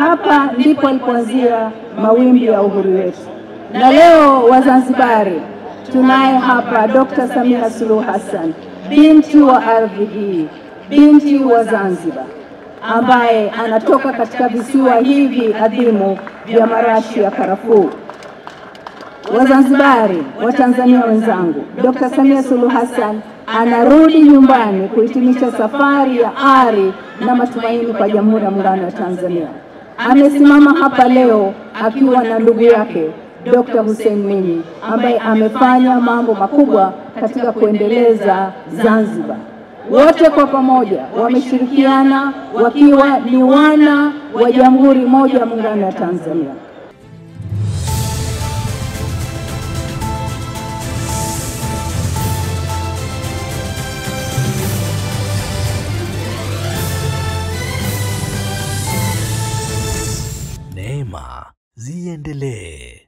hapa ndipo alipoanzia mawimbi ya uhuru wetu. Na leo Wazanzibari tunaye hapa Dr. Samia Suluhu Hassan, binti wa ardhi hii, binti wa Zanzibar, ambaye anatoka katika visiwa hivi adhimu vya marashi ya karafuu. Wazanzibari, Watanzania wenzangu, Dr. Samia Suluhu Hassan anarudi nyumbani kuhitimisha safari ya ari na matumaini kwa Jamhuri ya Muungano wa Tanzania. Amesimama hapa leo akiwa na ndugu yake Dr. Hussein Mwinyi, ambaye amefanya mambo makubwa katika kuendeleza Zanzibar. Wote kwa pamoja wameshirikiana wakiwa ni wana wa Jamhuri moja ya Muungano wa Tanzania. Neema ziendelee.